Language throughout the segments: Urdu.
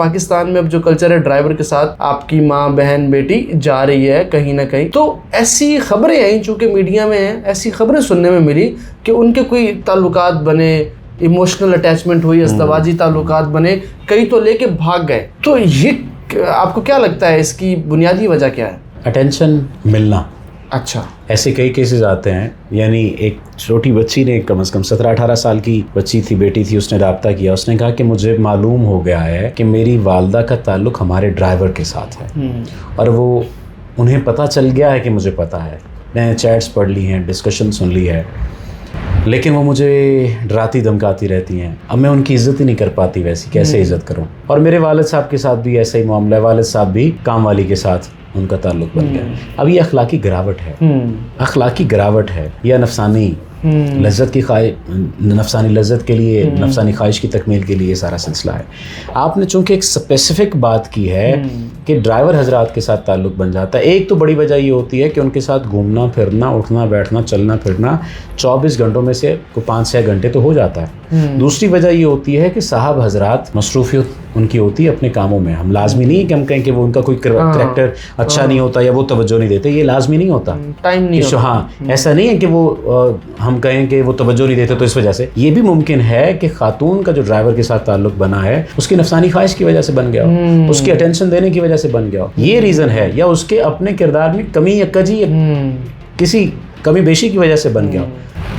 پاکستان میں اب جو کلچر ہے ڈرائیور کے ساتھ آپ کی ماں بہن بیٹی جا رہی ہے کہیں نہ کہیں, تو ایسی خبریں آئیں چونکہ میڈیا میں ہیں, ایسی خبریں سننے میں ملی کہ ان کے کوئی تعلقات بنے, ایموشنل اٹیچمنٹ ہوئی, ازدواجی تعلقات بنے, کئی تو لے کے بھاگ گئے. تو یہ آپ کو کیا لگتا ہے اس کی بنیادی وجہ کیا ہے؟ اٹینشن ملنا. اچھا, ایسے کئی کیسز آتے ہیں. یعنی ایک چھوٹی بچی نے, کم از کم 17-18 سال کی بچی تھی, بیٹی تھی, اس نے رابطہ کیا. اس نے کہا کہ مجھے معلوم ہو گیا ہے کہ میری والدہ کا تعلق ہمارے ڈرائیور کے ساتھ ہے, اور وہ انہیں پتہ چل گیا ہے کہ مجھے پتہ ہے. میں نے چیٹس پڑھ لی ہیں, ڈسکشن سن لی ہے, لیکن وہ مجھے ڈراتی دھمکاتی رہتی ہیں. اب میں ان کی عزت ہی نہیں کر پاتی, ویسی کیسے عزت کروں. اور میرے والد صاحب کے ساتھ بھی ایسا ہی معاملہ ہے. والد صاحب بھی کام والی کے ساتھ ان کا تعلق بن گیا. اب یہ اخلاقی گراوٹ ہے, اخلاقی گراوٹ ہے, یا نفسانی لذت کی نفسانی لذت کے لیے, نفسانی خواہش کی تکمیل کے لیے یہ سارا سلسلہ ہے. آپ نے چونکہ ایک اسپیسیفک بات کی ہے کہ ڈرائیور حضرات کے ساتھ تعلق بن جاتا ہے. ایک تو بڑی وجہ یہ ہوتی ہے کہ ان کے ساتھ گھومنا پھرنا, اٹھنا بیٹھنا, چلنا پھرنا 24 گھنٹوں میں سے 5-6 گھنٹے تو ہو جاتا ہے. دوسری وجہ یہ ہوتی ہے کہ صاحب حضرات مصروفیت ان کی ہوتی ہے اپنے کاموں میں. ہم لازمی نہیں ہے کہ ہم کہیں کہ وہ ان کا کوئی کریکٹر اچھا نہیں ہوتا یا وہ توجہ نہیں دیتے, یہ لازمی نہیں ہوتا, ٹائم نہیں ہوتا. ہاں, ایسا نہیں ہے کہ وہ ہم کہیں کہ وہ توجہ نہیں دیتے تو اس وجہ سے. یہ بھی ممکن ہے کہ خاتون کا جو ڈرائیور کے ساتھ تعلق بنا ہے اس کی نفسانی خواہش کی وجہ سے بن گیا ہو, اس کی اٹینشن دینے کی وجہ سے بن گیا ہو, یہ ریزن ہے. یا اس کے اپنے کردار میں کمی یا کجی یا کسی کمی بیشی کی وجہ سے بن گیا ہو.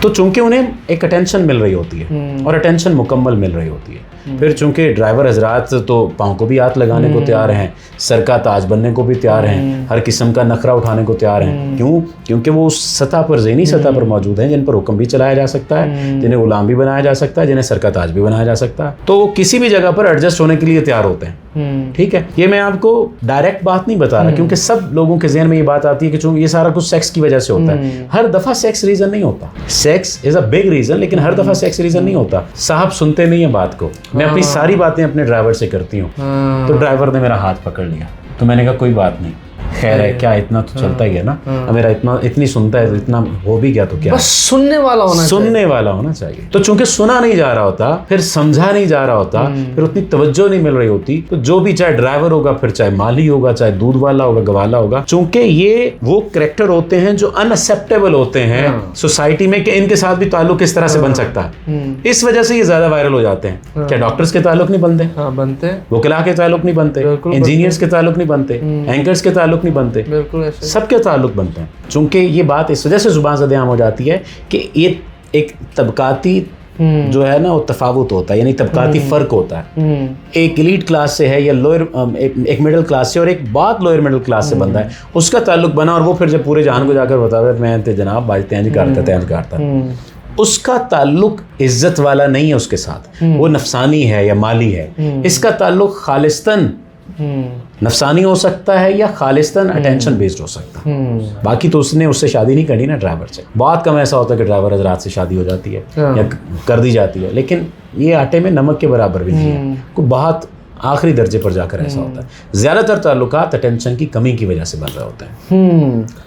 تو چونکہ انہیں ایک اٹینشن مل رہی ہوتی ہے اور اٹینشن مکمل مل رہی ہوتی ہے. پھر چونکہ ڈرائیور حضرات تو پاؤں کو بھی ہاتھ لگانے کو تیار ہیں, سر کا تاج بننے کو بھی تیار ہیں, ہر قسم کا نخرہ اٹھانے کو تیار ہیں. کیوں؟ کیونکہ وہ اس سطح پر, ذہنی سطح پر موجود ہیں جن پر حکم بھی چلایا جا سکتا ہے, جنہیں غلام بھی بنایا جا سکتا ہے, جنہیں سر کا تاج بھی بنایا جا سکتا ہے. تو وہ کسی بھی جگہ پر ایڈجسٹ ہونے کے لیے تیار ہوتے ہیں. ٹھیک ہے, یہ میں آپ کو ڈائریکٹ بات نہیں بتا رہا, کیونکہ سب لوگوں کے ذہن میں یہ بات آتی ہے کہ چونکہ یہ سارا کچھ سیکس کی وجہ سے ہوتا ہے. ہر دفعہ سیکس ریزن نہیں ہوتا. Sex is a big reason, لیکن ہر دفعہ سیکس ریزن نہیں ہوتا. صاحب سنتے نہیں ہیں بات کو. میں اپنی ساری باتیں اپنے ڈرائیور سے کرتی ہوں. تو ڈرائیور نے میرا ہاتھ پکڑ لیا, تو میں نے کہا کوئی بات نہیں, خیر ہے, کیا اتنا تو چلتا ہی ہے نا, میرا اتنی سنتا ہے تو اتنا ہو بھی گیا تو کیا, بس سننے والا ہونا چاہیے. تو چونکہ سنا نہیں جا رہا ہوتا, پھر سمجھا نہیں جا رہا ہوتا, پھر اتنی توجہ نہیں مل رہی ہوتی, تو جو بھی چاہے ڈرائیور ہوگا, پھر چاہے مالی ہوگا, چاہے دودھ والا ہوگا, گوالا ہوگا, چونکہ یہ وہ کریکٹر ہوتے ہیں جو ان ایکسیپٹیبل ہوتے ہیں سوسائٹی میں کہ ان کے ساتھ بھی تعلق اس طرح سے بن سکتا ہے. اس وجہ سے یہ زیادہ وائرل ہو جاتے ہیں. کیا ڈاکٹرز کے تعلق نہیں بنتے, وکلاء کے تعلق نہیں بنتے, انجینئرز کے تعلق نہیں بنتے, اینکرز کے تعلق نہیں بنتے, سب کے تعلق بنتے ہیں. چونکہ یہ بات اس وجہ سے زبان زدہ عام ہو جاتی ہے کہ یہ ایک طبقاتی جو ہے نا وہ تفاوت ہوتا ہے, یعنی طبقاتی فرق ہوتا ہے. ایک ایلیٹ کلاس سے ہے یا لوئر, ایک مڈل کلاس سے, اور ایک بات لوئر مڈل کلاس سے بنتا ہے, اس کا تعلق بنا, اور وہ پھر جب پورے جہان کو جا کر بتا ہے میں جناب باج تینج کارتا, اس کا تعلق عزت والا نہیں ہے اس کے ساتھ, وہ نفسانی ہے یا مالی ہے. اس کا تعلق خالصتاً نفسانی ہو سکتا ہے یا خالصتاً اٹینشن بیسڈ ہو سکتا ہے. باقی تو اس نے اس سے شادی نہیں کرنی نا ڈرائیور سے. بہت کم ایسا ہوتا ہے کہ ڈرائیور حضرات سے شادی ہو جاتی ہے یا کر دی جاتی ہے, لیکن یہ آٹے میں نمک کے برابر بھی نہیں ہے, کوئی بہت آخری درجے پر جا کر ایسا ہوتا ہے. زیادہ تر تعلقات اٹینشن کی کمی کی وجہ سے بن رہے ہوتے ہیں.